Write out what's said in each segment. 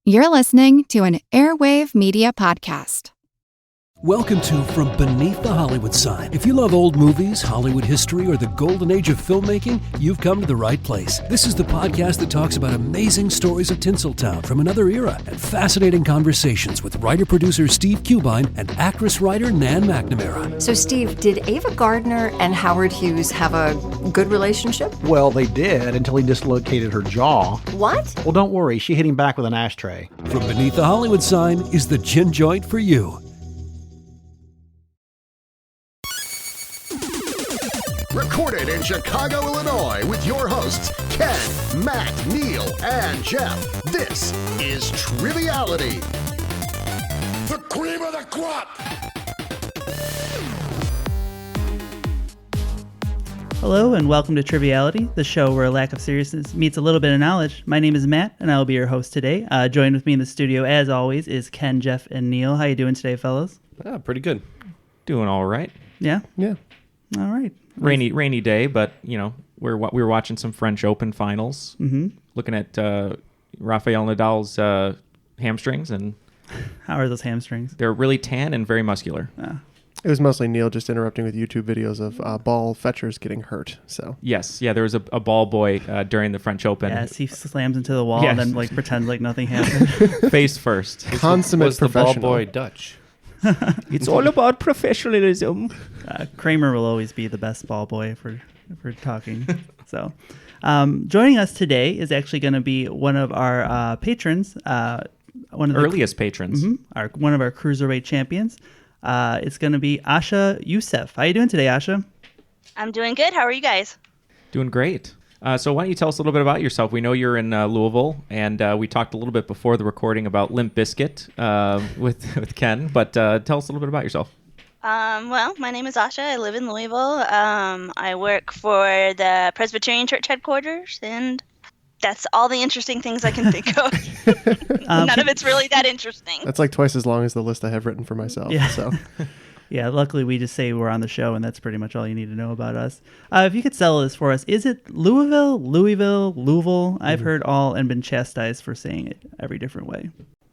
You're listening to an Airwave Media Podcast. Welcome to From Beneath the Hollywood Sign. If you love old movies, Hollywood history, or the golden age of filmmaking, you've come to the right place. This is the podcast that talks about amazing stories of Tinseltown from another era and fascinating conversations with writer-producer Steve Cubine and actress-writer Nan McNamara. So, Steve, did Ava Gardner and Howard Hughes have a good relationship? Well, they did until he dislocated her jaw. What? Well, don't worry. She hit him back with an ashtray. From Beneath the Hollywood Sign is the gin joint for you. Recorded in Chicago, Illinois, with your hosts, Ken, Matt, Neal, and Jeff. This is Triviality. The cream of the crop! Hello and welcome to Triviality, the show where a lack of seriousness meets a little bit of knowledge. My name is Matt, and I will be your host today. Joined with me in the studio, as always, is Ken, Jeff, and Neal. How you doing today, fellas? Pretty good. Doing all right. Yeah? Yeah. All right. Rainy day, but, you know, we were watching some French Open finals, looking at Rafael Nadal's hamstrings, and how are those hamstrings? They're really tan and very muscular. It was mostly Neal just interrupting with YouTube videos of ball fetchers getting hurt. So yes, there was a ball boy during the French Open. Yes, he slams into the wall and then pretends like nothing happened. Face first. Consummate professional. Was the ball boy Dutch? It's all about professionalism. Kramer will always be the best ball boy if we're talking. So, joining us today is actually going to be one of our patrons, one of the earliest patrons, one of our Cruiserweight champions. It's going to be Asha Ouseph. How you doing today, Asha? I'm doing good. How are you guys? Doing great. So why don't you tell us a little bit about yourself? We know you're in Louisville, and we talked a little bit before the recording about Limp Bizkit with Ken, but tell us a little bit about yourself. Well, my name is Asha. I live in Louisville. I work for the Presbyterian Church headquarters, and that's all the interesting things I can think of. None of it's really that interesting. That's like twice as long as the list I have written for myself. Yeah. So. Yeah, luckily we just say we're on the show, and that's pretty much all you need to know about us. If you could sell this for us, is it Louisville? I've heard all and been chastised for saying it every different way.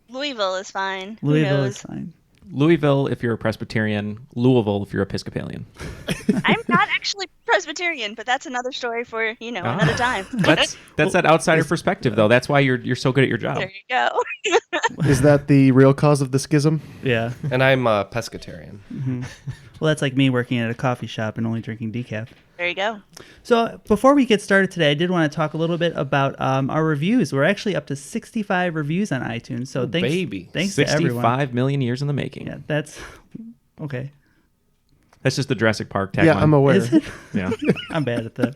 Louisville is fine. Louisville is fine. Louisville if you're a Presbyterian, Louisville if you're Episcopalian. I'm not actually Presbyterian, but that's another story for, another time. That's that outsider perspective, though. That's why you're so good at your job. There you go. Is that the real cause of the schism? Yeah. And I'm a pescatarian. Mm-hmm. Well, that's like me working at a coffee shop and only drinking decaf. There you go. So before we get started today, I did want to talk a little bit about our reviews. We're actually up to 65 reviews on iTunes. So thanks to everyone. 65 million years in the making. Yeah, that's okay. That's just the Jurassic Park tagline. Yeah, I'm aware. Is it? Yeah. I'm bad at that.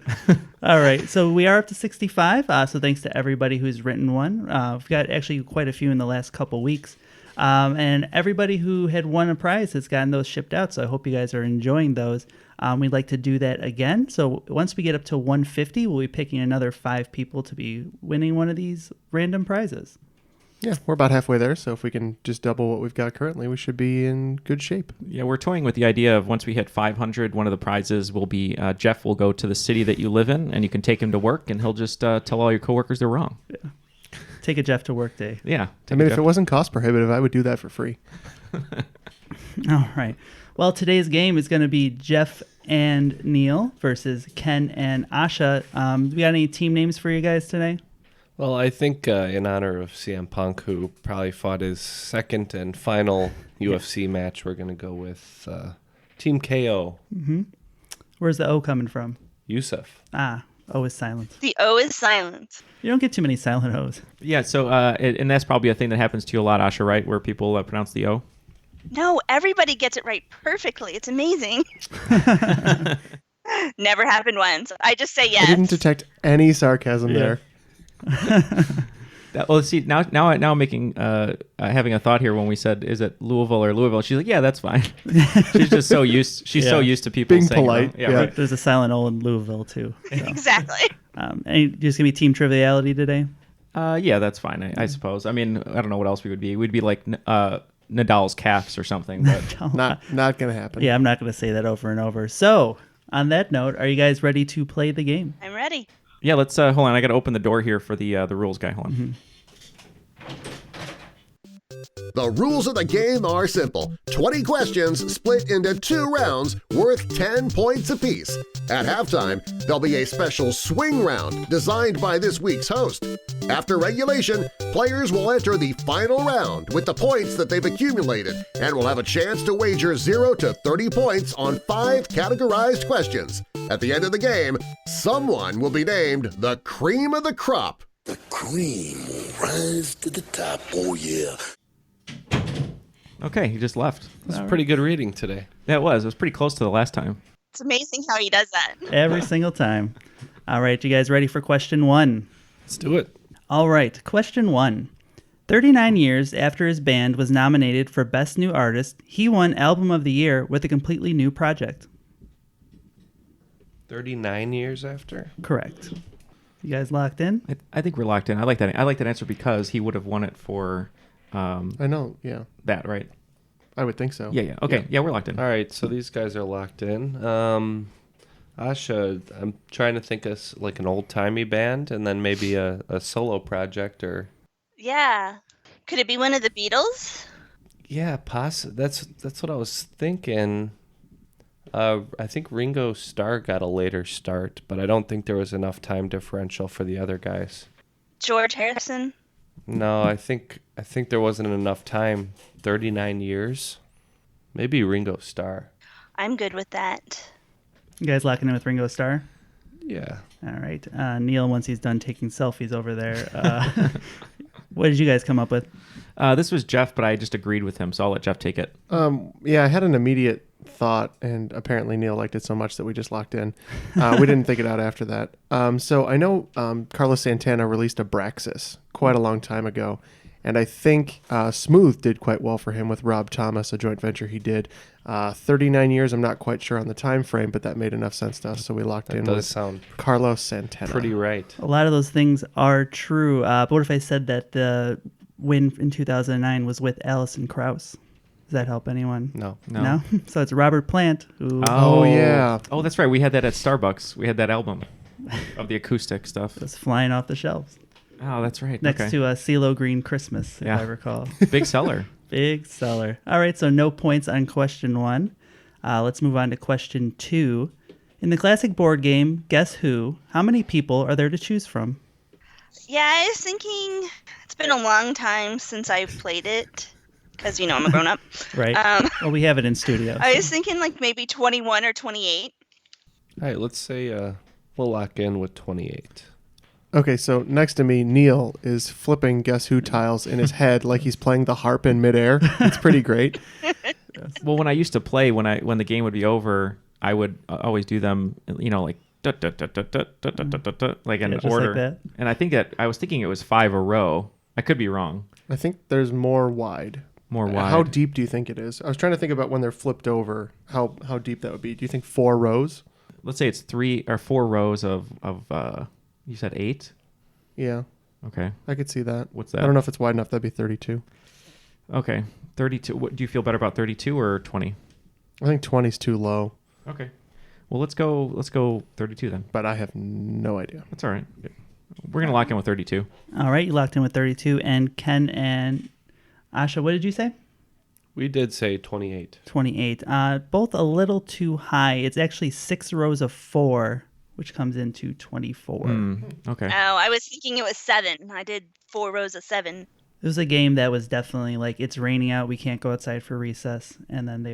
All right. So we are up to 65. So thanks to everybody who's written one. We've got actually quite a few in the last couple weeks. And everybody who had won a prize has gotten those shipped out. So I hope you guys are enjoying those. We'd like to do that again. So once we get up to 150, we'll be picking another 5 people to be winning one of these random prizes. Yeah, we're about halfway there. So if we can just double what we've got currently, we should be in good shape. Yeah, we're toying with the idea of once we hit 500, one of the prizes will be Jeff will go to the city that you live in, and you can take him to work, and he'll just tell all your coworkers they're wrong. Yeah. Take a Jeff to work day. Yeah. I mean, if it wasn't cost prohibitive, I would do that for free. All right. Well, today's game is going to be Jeff and Neal versus Ken and Asha. We got any team names for you guys today? Well, I think in honor of CM Punk, who probably fought his second and final UFC match, we're going to go with Team KO. Mm-hmm. Where's the O coming from? Ouseph. O is silent. The O is silent. You don't get too many silent O's. Yeah, so and that's probably a thing that happens to you a lot, Asha, right? Where people pronounce the O? No, everybody gets it right perfectly. It's amazing. Never happened once. I just say yes. I didn't detect any sarcasm there. Well, see, now I'm making having a thought here when we said, "Is it Louisville or Louisville?" She's like, "Yeah, that's fine." She's just so used. She's so used to people being saying polite. Yeah, right. There's a silent O in Louisville too. So. Exactly. And just gonna be team triviality today. Yeah, that's fine. I suppose. I mean, I don't know what else we would be. We'd be like Nadal's calves or something. But not gonna happen. Yeah, I'm not gonna say that over and over. So, on that note, are you guys ready to play the game? I'm ready. Yeah, let's hold on. I got to open the door here for the rules guy. Hold on. The rules of the game are simple. 20 questions split into 2 rounds worth 10 points apiece. At halftime, there'll be a special swing round designed by this week's host. After regulation, players will enter the final round with the points that they've accumulated and will have a chance to wager 0 to 30 points on 5 categorized questions. At the end of the game, someone will be named the cream of the crop. The cream will rise to the top, oh yeah. Okay, he just left. That's a pretty good reading today. Yeah, it was. It was pretty close to the last time. It's amazing how he does that. Every single time. All right, you guys ready for question 1? Let's do it. All right, question 1. 39 years after his band was nominated for Best New Artist, he won Album of the Year with a completely new project. 39 years after? Correct. You guys locked in? I think we're locked in. I like that answer because he would have won it for I know, yeah. that, right? I would think so. Yeah. Okay, yeah, we're locked in. All right, so these guys are locked in. Asha, I'm trying to think of like an old-timey band and then maybe a solo project or... Yeah. Could it be one of the Beatles? Yeah, that's what I was thinking. I think Ringo Starr got a later start, but I don't think there was enough time differential for the other guys. George Harrison? No, I think there wasn't enough time. 39 years? Maybe Ringo Starr. I'm good with that. You guys locking in with Ringo Starr? Yeah. All right. Neal, once he's done taking selfies over there, what did you guys come up with? This was Jeff, but I just agreed with him, so I'll let Jeff take it. Yeah, I had an immediate thought, and apparently Neal liked it so much that we just locked in. We didn't think it out after that. So I know Carlos Santana released a Braxis quite a long time ago, and I think Smooth did quite well for him with Rob Thomas, a joint venture he did. 39 years, I'm not quite sure on the time frame, but that made enough sense to us, so we locked in with sound Carlos Santana. Pretty right. A lot of those things are true, but what if I said that the win in 2009 was with Alison Krauss? Does that help anyone? No. So it's Robert Plant. Who... Oh, yeah. Oh, that's right. We had that at Starbucks. We had that album of the acoustic stuff. It was flying off the shelves. Oh, that's right. Next to a CeeLo Green Christmas, if I recall. Big seller. Big seller. All right, so no points on question 1. Let's move on to question 2. In the classic board game, Guess Who, how many people are there to choose from? Yeah, I was thinking it's been a long time since I've played it. Because, I'm a grown-up. Right. Well, we have it in studio. I was thinking like maybe 21 or 28. All right, let's say we'll lock in with 28. Okay, so next to me, Neal is flipping Guess Who tiles in his head like he's playing the harp in midair. It's pretty great. Well, when I used to play, when the game would be over, I would always do them, like like in order. Like that. And I think that I was thinking it was 5 a row. I could be wrong. I think there's more wide. More wide. How deep do you think it is? I was trying to think about when they're flipped over, how deep that would be. Do you think 4 rows? Let's say it's 3 or 4 rows of you said 8? Yeah. Okay. I could see that. What's that? I don't know if it's wide enough. That'd be 32. Okay. 32. What, do you feel better about 32 or 20? I think 20 is too low. Okay. Well, let's go 32 then. But I have no idea. That's all right. We're going to lock in with 32. All right, you locked in with 32. And Ken and Asha, what did you say? We did say 28. 28. Both a little too high. It's actually 6 rows of 4, which comes into 24. Okay. Oh, I was thinking it was 7. I did 4 rows of 7. It was a game that was definitely like, it's raining out, we can't go outside for recess, and then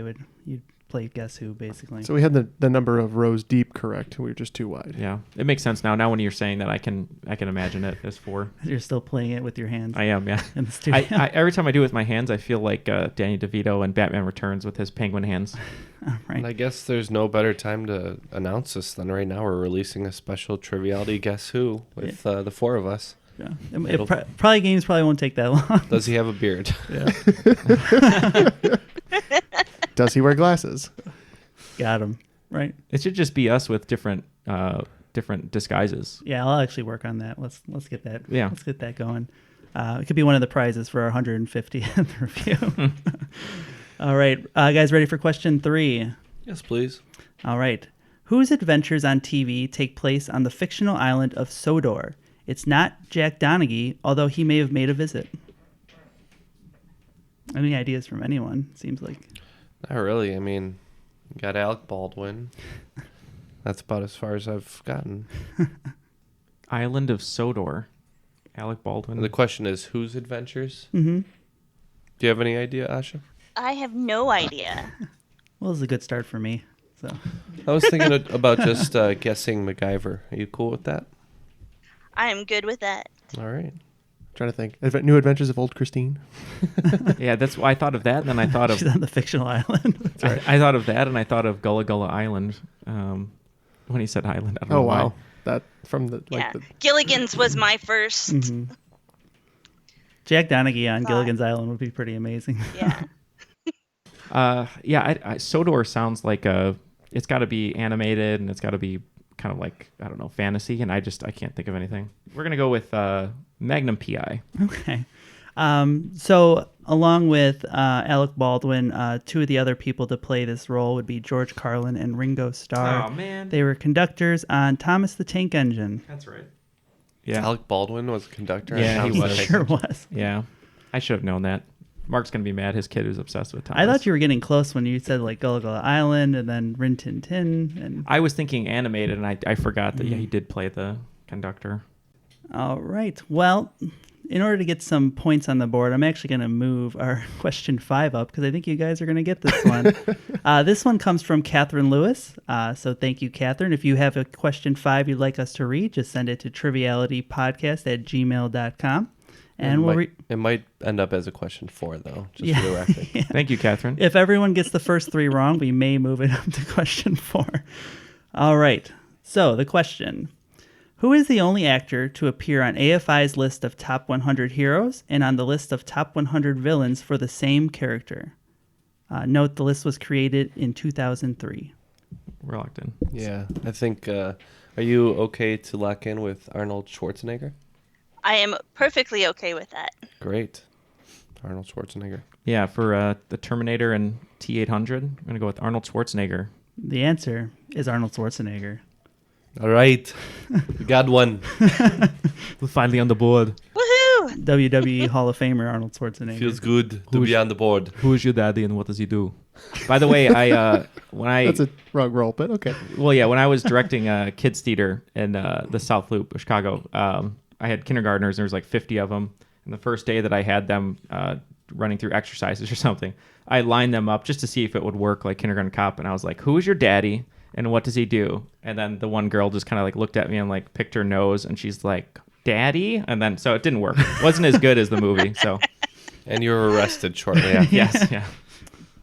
you'd play Guess Who, basically. So we had the number of rows deep correct. We were just too wide. Yeah, it makes sense now. Now when you're saying that, I can imagine it as 4. You're still playing it with your hands. I am, yeah. In the studio. I every time I do it with my hands, I feel like Danny DeVito in Batman Returns with his penguin hands. Right. And I guess there's no better time to announce this than right now. We're releasing a special Triviality Guess Who with the 4 of us. Yeah. Probably games won't take that long. Does he have a beard? Yeah. Does he wear glasses? Got him. Right. It should just be us with different disguises. Yeah, I'll actually work on that. Let's get that. Yeah. Let's get that going. It could be one of the prizes for our 150th review. All right, guys, ready for question 3? Yes, please. All right. Whose adventures on TV take place on the fictional island of Sodor? It's not Jack Donaghy, although he may have made a visit. Any ideas from anyone? Seems like. Not really. I mean, you got Alec Baldwin. That's about as far as I've gotten. Island of Sodor. Alec Baldwin. And the question is, whose adventures? Mm-hmm. Do you have any idea, Asha? I have no idea. Well, it's a good start for me. So I was thinking about just guessing MacGyver. Are you cool with that? I am good with that. All right. Trying to think. New Adventures of Old Christine. Yeah, that's why I thought of that, and then I thought of she's on the fictional island. That's right. I thought of that, and I thought of Gullah Gullah Island. When he said island, I don't know why. Wow. That from the Gilligan's was my first. Mm-hmm. Jack Donaghy on Gilligan's Island would be pretty amazing. Yeah. Sodor sounds like it's got to be animated and it's got to be kind of like, I don't know, fantasy, and I can't think of anything. We're gonna go with Magnum PI. Okay. So along with Alec Baldwin, two of the other people to play this role would be George Carlin and Ringo Starr. Oh man, they were conductors on Thomas the Tank Engine. That's right. Yeah, Alec Baldwin was a conductor. Yeah, on he Thomas the Tank sure Engine. was. Yeah, I should have known that. Mark's gonna be mad. His kid was obsessed with Thomas. I thought you were getting close when you said like Gullah Gullah Island and then Rin Tin Tin. And I was thinking animated, and I forgot that he did play the conductor. All right. Well, in order to get some points on the board, I'm actually going to move our question 5 up because I think you guys are going to get this one. This one comes from Catherine Lewis. So thank you, Catherine. If you have a question 5 you'd like us to read, just send it to trivialitypodcast@gmail.com. And it might end up as a question 4, though, just for the record. Yeah. Thank you, Catherine. If everyone gets the first 3 wrong, we may move it up to question 4. All right. So the question: who is the only actor to appear on AFI's list of top 100 heroes and on the list of top 100 villains for the same character? Note the list was created in 2003. We're locked in. Yeah, I think. Are you okay to lock in with Arnold Schwarzenegger? I am perfectly okay with that. Great. Arnold Schwarzenegger. Yeah, for the Terminator and T-800, I'm going to go with Arnold Schwarzenegger. The answer is Arnold Schwarzenegger. All right. We got one. We're finally on the board. Woohoo! WWE Hall of Famer Arnold Schwarzenegger. Feels good to be on the board. Who is your daddy and what does he do? By the way, that's a rug roll, but okay. Well, yeah, when I was directing kids theater in the South Loop of Chicago, I had kindergartners, and there was like 50 of them. And the first day that I had them running through exercises or something, I lined them up just to see if it would work like Kindergarten Cop. And I was like, who is your daddy and what does he do? And then the one girl just kind of like looked at me and like picked her nose and she's like, daddy? And then, so it didn't work. It wasn't as good as the movie. So. And you were arrested shortly after. Yes, yeah.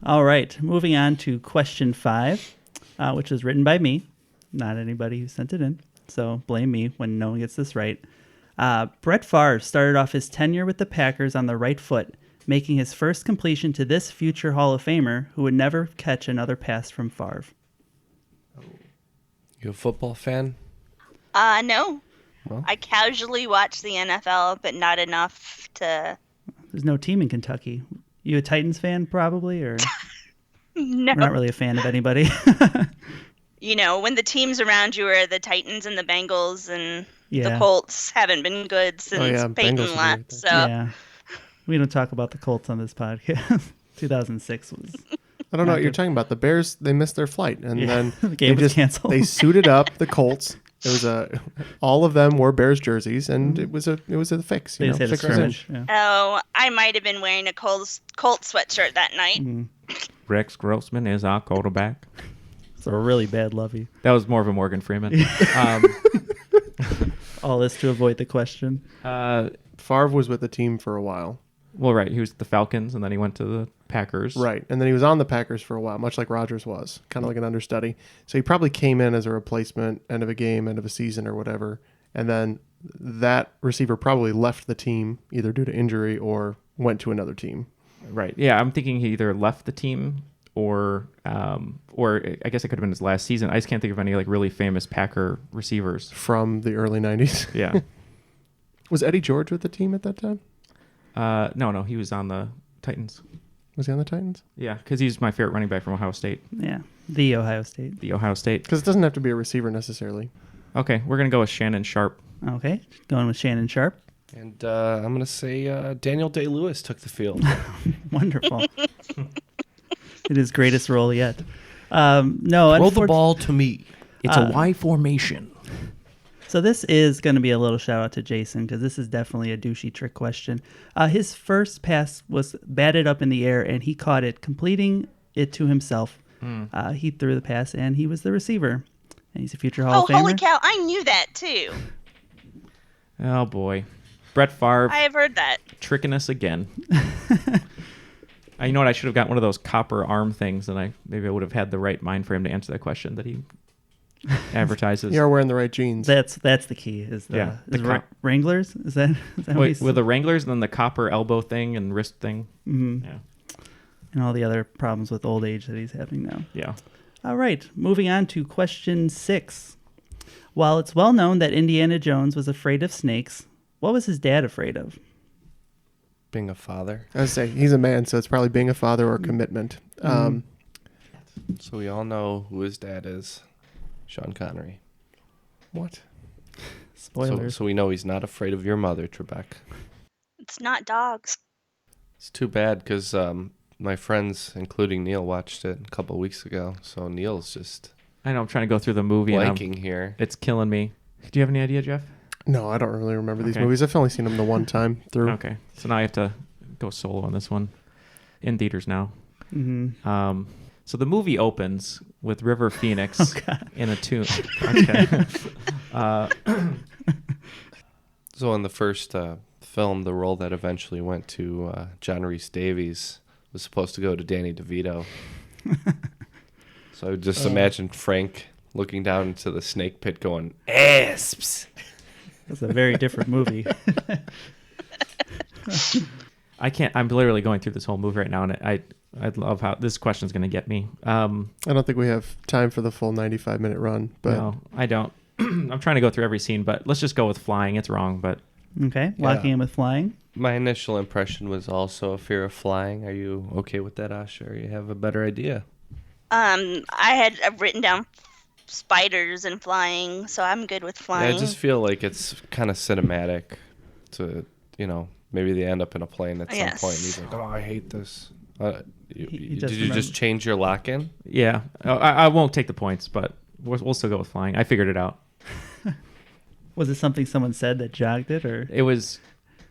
All right, moving on to question 5, which was written by me, not anybody who sent it in. So blame me when no one gets this right. Brett Favre started off his tenure with the Packers on the right foot, making his first completion to this future Hall of Famer who would never catch another pass from Favre. You a football fan? No. Well. I casually watch the NFL, but not enough to... There's no team in Kentucky. You a Titans fan, probably, or No. We're not really a fan of anybody? You know, when the teams around you are the Titans and the Bengals and Yeah. the Colts haven't been good since Bengals Peyton would be left. right So Yeah. We don't talk about the Colts on this podcast. 2006 was... I don't know Not what you're good. talking about. The Bears, they missed their flight, and Yeah. then The game they was canceled. They suited up the Colts. There was all of them wore Bears jerseys, and it was a fix. They You just know, had a fix was in. scrimmage. Yeah. oh, I might have been wearing a Colt sweatshirt that night. Rex Grossman is our quarterback. It's a really bad lovey. That was more of a Morgan Freeman. All this to avoid the question. Favre was with the team for a while. Well, right. He was the Falcons, and then he went to the Packers. Right. And then he was on the Packers for a while, much like Rodgers was, kind of like an understudy. So he probably came in as a replacement, end of a game, end of a season or whatever. And then that receiver probably left the team either due to injury or went to another team. Right. Yeah, I'm thinking he either left the team or I guess it could have been his last season. I just can't think of any like really famous Packer receivers. From the early 90s. Yeah. Was Eddie George with the team at that time? No, he was on the Titans. Was he on the Titans? Yeah, because he's my favorite running back from Ohio State. Yeah. The Ohio State. The Ohio State. Because it doesn't have to be a receiver necessarily. Okay, we're going to go with Shannon Sharp. Okay. Going with Shannon Sharp. And I'm going to say Daniel Day-Lewis took the field. Wonderful. His greatest role yet. No, Throw the ball to me. It's a Y formation. So this is going to be a little shout out to Jason because this is definitely a douchey trick question. His first pass was batted up in the air and he caught it, completing it to himself. He threw the pass and he was the receiver. And he's a future Hall of Famer. Oh, holy cow. I knew that too. Oh, boy. Brett Favre. I have heard that. Tricking us again. You know what? I should have got one of those copper arm things, and maybe I would have had the right mind for him to answer that question that he advertises. You're wearing the right jeans. That's the key. Is Wranglers? Is that with the Wranglers and then the copper elbow thing and wrist thing? Mm-hmm. Yeah. And all the other problems with old age that he's having now. Yeah. All right. Moving on to question 6. While it's well known that Indiana Jones was afraid of snakes, what was his dad afraid of? Being a father. I would say he's a man, so it's probably being a father or commitment. So we all know who his dad is. Sean Connery. What? Spoilers. So we know he's not afraid of your mother, Trebek. It's not dogs. It's too bad because my friends, including Neal, watched it a couple of weeks ago. So Neal's just... I know, I'm trying to go through the movie. Blanking here. It's killing me. Do you have any idea, Jeff? No, I don't really remember these movies. I've only seen them the one time through. Okay. So now I have to go solo on this one. In theaters now. Mm-hmm. So the movie opens with River Phoenix in a tomb. Okay. So in the first film, the role that eventually went to John Rhys Davies was supposed to go to Danny DeVito. So I would just imagine Frank looking down into the snake pit going, "Asps." That's a very different movie. I can't. I'm literally going through this whole movie right now, and I love how this question's going to get me. I don't think we have time for the full 95-minute run, but no, I don't. I'm trying to go through every scene, but let's just go with flying. It's wrong, but okay, locking in with flying. My initial impression was also a fear of flying. Are you okay with that, Asha, or you have a better idea? I had written down spiders and flying, so I'm good with flying. Yeah, I just feel like it's kind of cinematic to, maybe they end up in a plane at some point and he's like, "Oh, I hate this." Did you just change your lock-in? Yeah. I won't take the points, but we'll still go with flying. I figured it out. Was it something someone said that jogged it, or? It was,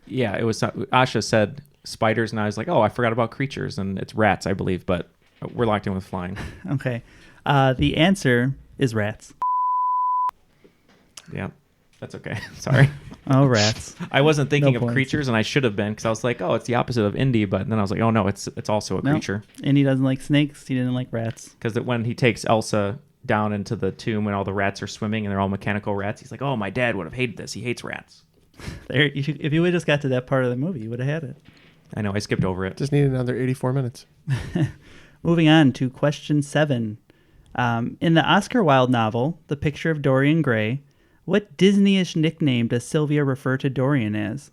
yeah, it was. Asha said spiders, and I was like, oh, I forgot about creatures, and it's rats, I believe, but we're locked in with flying. Okay. The answer is rats. Yeah, that's okay. Sorry. Oh, rats. I wasn't thinking No of points. creatures, and I should have been, because I was like, oh, it's the opposite of Indy, but then I was like, oh, no, it's also a creature. And he doesn't like snakes. He didn't like rats. Because when he takes Elsa down into the tomb when all the rats are swimming and they're all mechanical rats, he's like, oh, my dad would have hated this. He hates rats. If you would have just got to that part of the movie, you would have had it. I know. I skipped over it. Just needed another 84 minutes. Moving on to question 7. In the Oscar Wilde novel, The Picture of Dorian Gray, what Disney-ish nickname does Sylvia refer to Dorian as?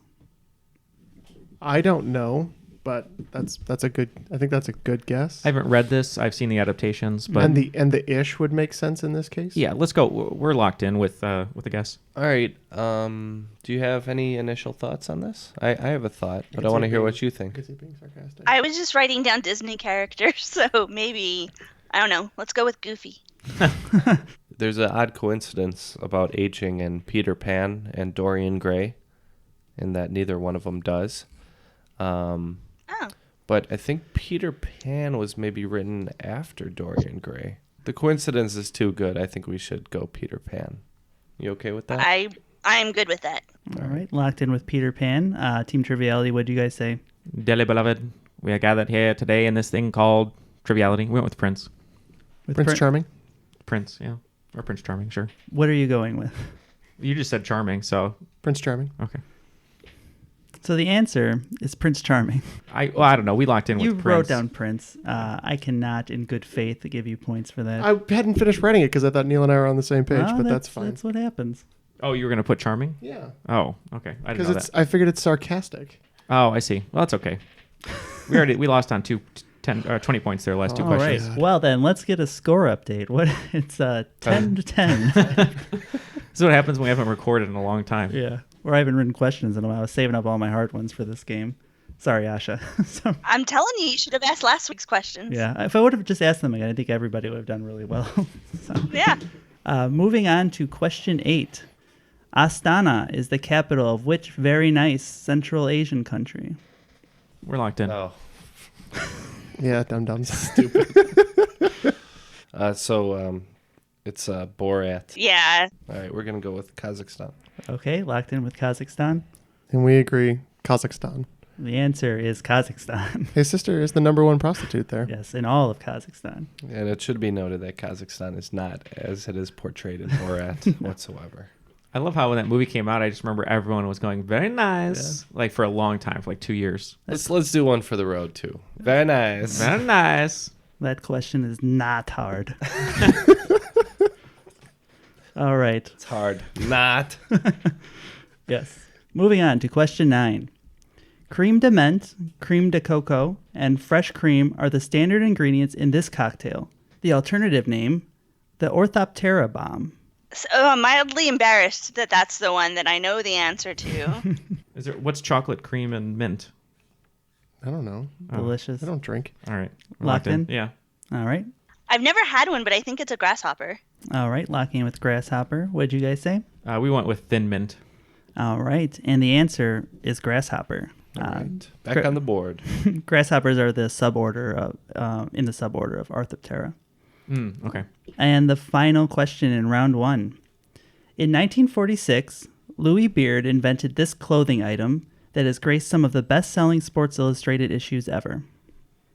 I don't know, but that's a good. I think that's a good guess. I haven't read this. I've seen the adaptations, but and the ish would make sense in this case. Yeah, let's go. We're locked in with a guess. All right. Do you have any initial thoughts on this? I have a thought, but I want to hear what you think. Is he being sarcastic? I was just writing down Disney characters, so maybe, I don't know. Let's go with Goofy. There's an odd coincidence about aging in Peter Pan and Dorian Gray, in that neither one of them does. But I think Peter Pan was maybe written after Dorian Gray. The coincidence is too good. I think we should go Peter Pan. You okay with that? I am good with that. All right, locked in with Peter Pan. Team Triviality, what do you guys say? Dearly beloved, we are gathered here today in this thing called Triviality. We went with Prince. Prince Charming? Prince, yeah. Or Prince Charming, sure. What are you going with? You just said Charming, so... Prince Charming. Okay. So the answer is Prince Charming. I don't know. We locked in with Prince. You wrote down Prince. I cannot, in good faith, give you points for that. I hadn't finished writing it because I thought Neal and I were on the same page, but that's fine. That's what happens. Oh, you were going to put Charming? Yeah. Oh, okay. I didn't know that. I figured it's sarcastic. Oh, I see. Well, that's okay. We lost on 20 points there last two questions. Right. Well, then, let's get a score update. It's 10 to 10. This is what happens when we haven't recorded in a long time. Yeah. Or I haven't written questions in a while. I was saving up all my hard ones for this game. Sorry, Asha. So, I'm telling you should have asked last week's questions. yeah, if I would have just asked them again, I think everybody would have done really well. So, Yeah. moving on to question 8. Astana is the capital of which very nice Central Asian country? We're locked in. Oh, Yeah, dum-dums. stupid. It's Borat. Yeah. All right, we're going to go with Kazakhstan. Okay, locked in with Kazakhstan. And we agree, Kazakhstan. The answer is Kazakhstan. His sister is the #1 prostitute there. Yes, in all of Kazakhstan. And it should be noted that Kazakhstan is not as it is portrayed in Borat whatsoever. I love how when that movie came out, I just remember everyone was going, very nice, like for a long time, for like 2 years. Let's do one for the road, too. Very nice. Very nice. That question is not hard. All right. It's hard. Not. Yes. Moving on to question 9. Creme de menthe, creme de cocoa, and fresh cream are the standard ingredients in this cocktail. The alternative name, the Orthoptera bomb. So I'm mildly embarrassed that that's the one that I know the answer to. What's chocolate, cream, and mint? I don't know. Delicious. I don't drink. All right. Locked in? Yeah. All right. I've never had one, but I think it's a grasshopper. All right. Locking in with grasshopper. What did you guys say? We went with thin mint. All right. And the answer is grasshopper. All right. Back on the board. Grasshoppers are the suborder of in the suborder of Orthoptera. Okay. And the final question in round 1. In 1946, Louis Beard invented this clothing item that has graced some of the best-selling Sports Illustrated issues ever.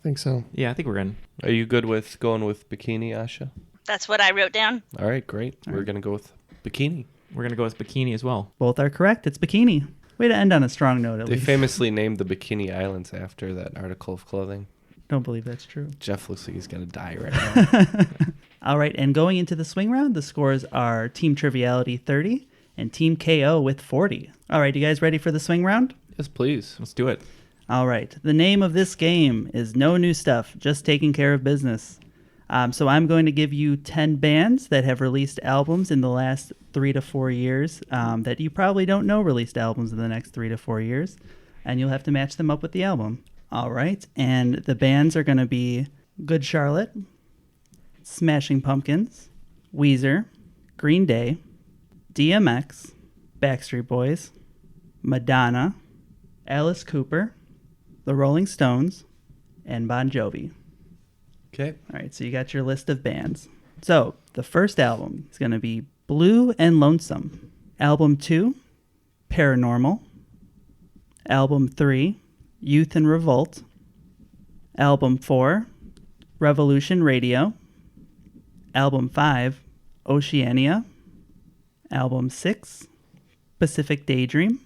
I think so. Yeah, I think we're in. Are you good with going with bikini, Asha? That's what I wrote down. All right, great. We're going to go with bikini. We're going to go with bikini as well. Both are correct. It's bikini. Way to end on a strong note, at They least. famously named the Bikini Islands after that article of clothing. Don't believe that's true. Jeff looks like he's going to die right now. All right, and going into the swing round, the scores are Team Triviality 30 and Team KO with 40. All right, you guys ready for the swing round? Yes, please. Let's do it. All right, the name of this game is No New Stuff, Just Taking Care of Business. So I'm going to give you 10 bands that have released albums in the last 3 to 4 years that you probably don't know released albums in the next 3 to 4 years, and you'll have to match them up with the album. All right, and the bands are going to be Good Charlotte, Smashing Pumpkins, Weezer, Green Day, DMX, Backstreet Boys, Madonna, Alice Cooper, The Rolling Stones, and Bon Jovi. Okay. All right, so you got your list of bands. So the first album is going to be Blue and Lonesome. Album 2, Paranormal. Album 3, Youth in Revolt. Album 4, Revolution Radio. Album 5, Oceania. Album 6, Pacific Daydream.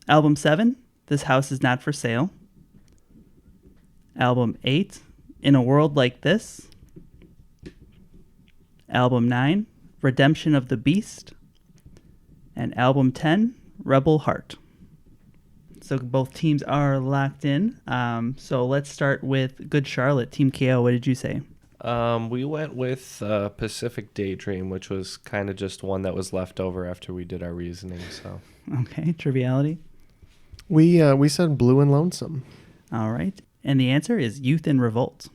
Album 7, This House Is Not For Sale. Album 8, In a World Like This. Album 9, Redemption of the Beast. And Album 10, Rebel Heart. So both teams are locked in. So let's start with Good Charlotte. Team KO, what did you say? We went with Pacific Daydream, which was kind of just one that was left over after we did our reasoning. So Okay, Triviality. We said Blue and Lonesome. All right. And the answer is Youth in Revolt.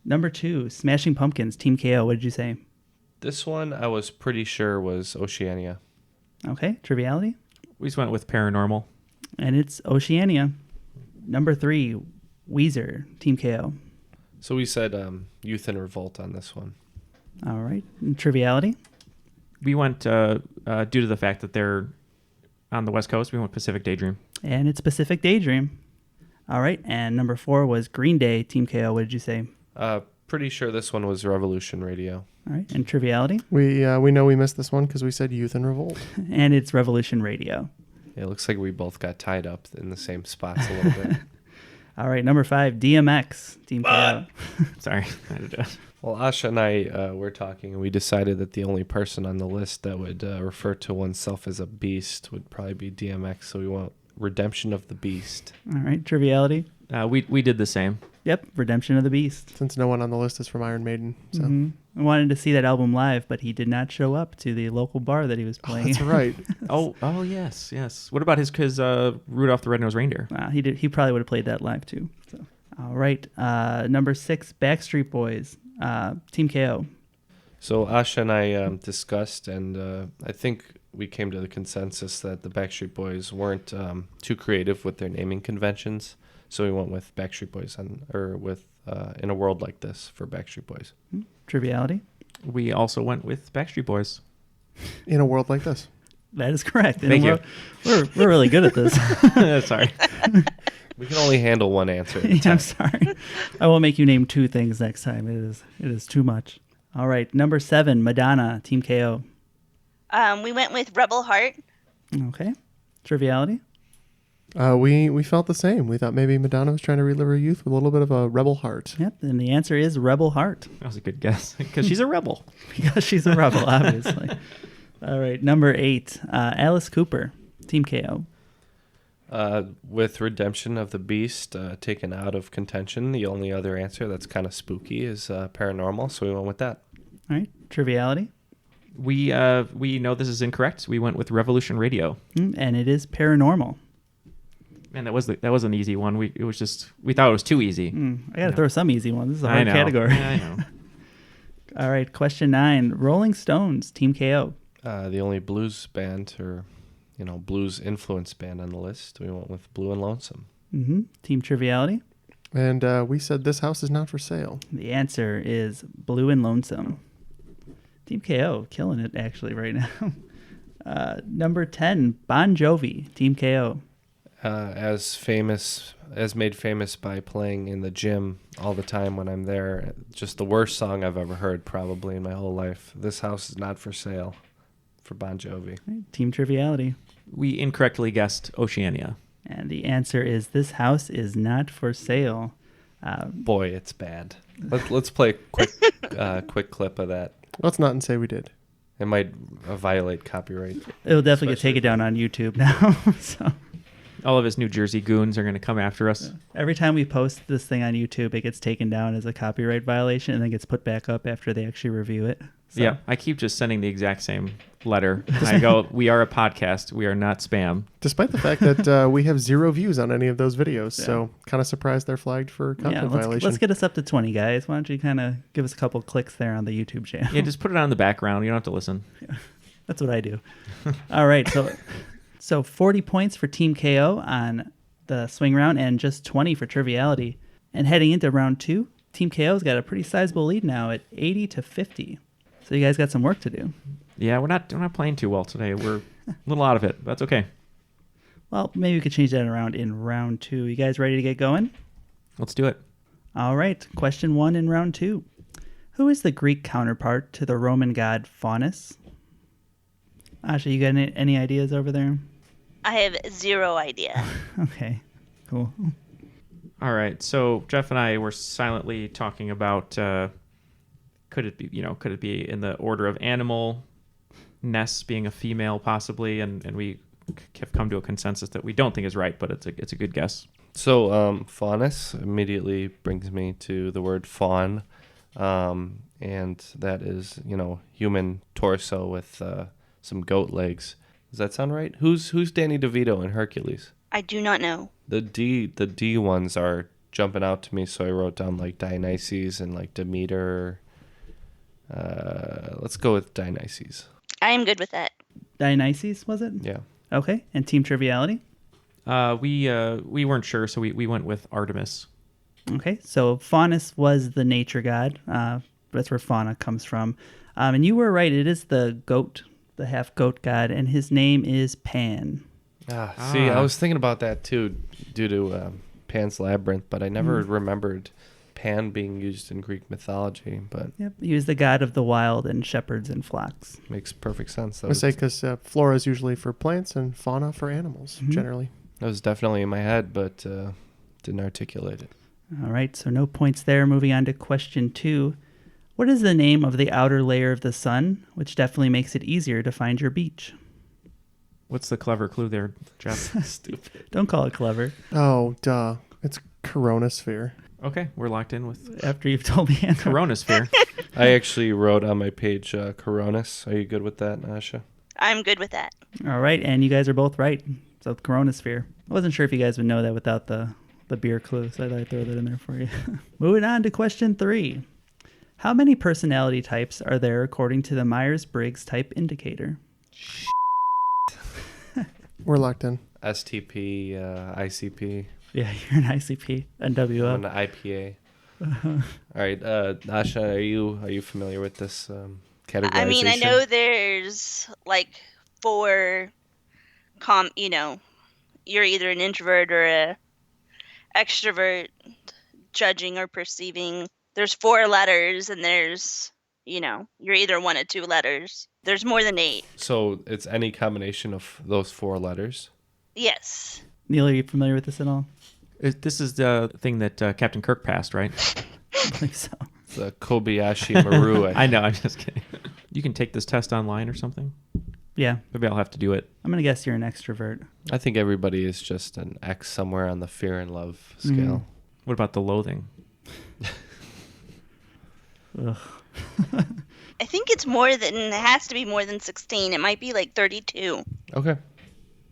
Number 2, Smashing Pumpkins. Team KO, what did you say? this one I was pretty sure was Oceania. Okay, Triviality. We just went with Paranormal. And it's Oceania. Number 3, Weezer, Team KO. So we said Youth in Revolt on this one. All right. And Triviality. We went, due to the fact that they're on the West Coast, we went Pacific Daydream. And it's Pacific Daydream. All right. And number 4 was Green Day, Team KO. What did you say? Pretty sure this one was Revolution Radio. All right. And Triviality. We know we missed this one because we said Youth in Revolt. And it's Revolution Radio. It looks like we both got tied up in the same spots a little bit. All right. Number 5, DMX, Team KO. Sorry. I had to do it. Well, Asha and I were talking, and we decided that the only person on the list that would refer to oneself as a beast would probably be DMX. So we want Redemption of the Beast. All right. Triviality. We did the same. Yep, Redemption of the Beast. Since no one on the list is from Iron Maiden. So. I wanted to see that album live, but he did not show up to the local bar that he was playing. That's right. oh, yes. What about his Rudolph the Red-Nosed Reindeer? He probably would have played that live too. So, all right, number 6, Backstreet Boys, Team KO. So Asha and I discussed, and I think we came to the consensus that the Backstreet Boys weren't too creative with their naming conventions. So we went with Backstreet Boys In a World Like This for Backstreet Boys. Triviality. We also went with Backstreet Boys. In a World Like This. That is correct. Thank you. We're really good at this. Sorry. We can only handle one answer at a time. I'm sorry. I will make you name 2 things next time. It is too much. All right, number 7, Madonna, Team KO. We went with Rebel Heart. Okay. Triviality. We felt the same. We thought maybe Madonna was trying to relive her youth with a little bit of a rebel heart. Yep, and the answer is Rebel Heart. That was a good guess, because she's a rebel. Because she's a rebel, obviously. All right, number 8, Alice Cooper, Team KO. With Redemption of the Beast taken out of contention, the only other answer that's kind of spooky is paranormal, so we went with that. All right, Triviality. We know this is incorrect. We went with Revolution Radio. And it is paranormal. Man, that was an easy one. We thought it was too easy. I gotta throw some easy ones. This is a hard category. Yeah, I know. All right, question 9. Rolling Stones, Team KO. The only blues band or blues influence band on the list. We went with Blue and Lonesome. Team Triviality. And we said This House Is Not For Sale. The answer is Blue and Lonesome. Team KO, killing it actually right now. Number 10, Bon Jovi, Team KO. As made famous by playing in the gym all the time when I'm there. Just the worst song I've ever heard probably in my whole life. This House Is Not For Sale for Bon Jovi. Right, Team Triviality. We incorrectly guessed Oceania. And the answer is This House Is Not For Sale. Boy, it's bad. Let's play a quick clip of that. Let's not and say we did. It might violate copyright. It'll definitely get taken down on YouTube now. So all of his New Jersey goons are going to come after us. Every time we post this thing on YouTube, it gets taken down as a copyright violation and then gets put back up after they actually review it. So. Yeah, I keep just sending the exact same letter. I go, we are a podcast. We are not spam. Despite the fact that we have 0 views on any of those videos. So kind of surprised they're flagged for content violation. Let's get us up to 20, guys. Why don't you kind of give us a couple clicks there on the YouTube channel? Yeah, just put it on the background. You don't have to listen. Yeah, that's what I do. All right, so 40 points for Team KO on the swing round and just 20 for Triviality. And heading into round 2, Team KO's got a pretty sizable lead now at 80-50. So you guys got some work to do. Yeah, we're not playing too well today. We're a little out of it. That's okay. Well, maybe we could change that around in round 2. You guys ready to get going? Let's do it. All right. Question 1 in round 2. Who is the Greek counterpart to the Roman god Faunus? Asha, you got any ideas over there? I have 0 idea. Okay, cool. All right. So Jeff and I were silently talking about could it be in the order of animal, Ness being a female possibly, and we have come to a consensus that we don't think is right, but it's a good guess. So Faunus immediately brings me to the word fawn, and that is human torso with some goat legs. Does that sound right? Who's Danny DeVito in Hercules? I do not know. The D ones are jumping out to me, so I wrote down like Dionysus and like Demeter. Let's go with Dionysus. I am good with that. Dionysus, was it? Yeah. Okay. And Team Triviality? We weren't sure, so we went with Artemis. Okay. So Faunus was the nature god. That's where fauna comes from. And you were right. It is the goat, the half goat god, and his name is Pan. See, I was thinking about that too, due to Pan's Labyrinth, but I never remembered Pan being used in Greek mythology. But yep, he was the god of the wild and shepherds and flocks. Makes perfect sense. I say because flora is usually for plants and fauna for animals, generally. That was definitely in my head, but didn't articulate it. All right, so no points there. Moving on to question 2. What is the name of the outer layer of the sun, which definitely makes it easier to find your beach? What's the clever clue there, Jeff? Stupid. Don't call it clever. Oh, duh. It's coronosphere. Okay, we're locked in with After you've told the answer. Coronasphere. I actually wrote on my page Coronas. Are you good with that, Asha? I'm good with that. All right, and you guys are both right. So Coronasphere. I wasn't sure if you guys would know that without the beer clue, so I thought I'd throw that in there for you. Moving on to question 3. How many personality types are there according to the Myers-Briggs type indicator? We're locked in. STP, ICP. Yeah, you're an ICP, NWO. I'm an IPA. All right, Asha, are you familiar with this categorization? I mean, I know there's like 4 you're either an introvert or a extrovert, judging or perceiving. There's 4 letters, and there's, you're either 1 or 2 letters. There's more than 8. So it's any combination of those 4 letters? Yes. Neal, are you familiar with this at all? This is the thing that Captain Kirk passed, right? I believe so. The Kobayashi Maru. I know, I'm just kidding. You can take this test online or something? Yeah. Maybe I'll have to do it. I'm going to guess you're an extrovert. I think everybody is just an X somewhere on the fear and love scale. What about the loathing? Ugh. I think it has to be more than 16. It might be like 32. Okay.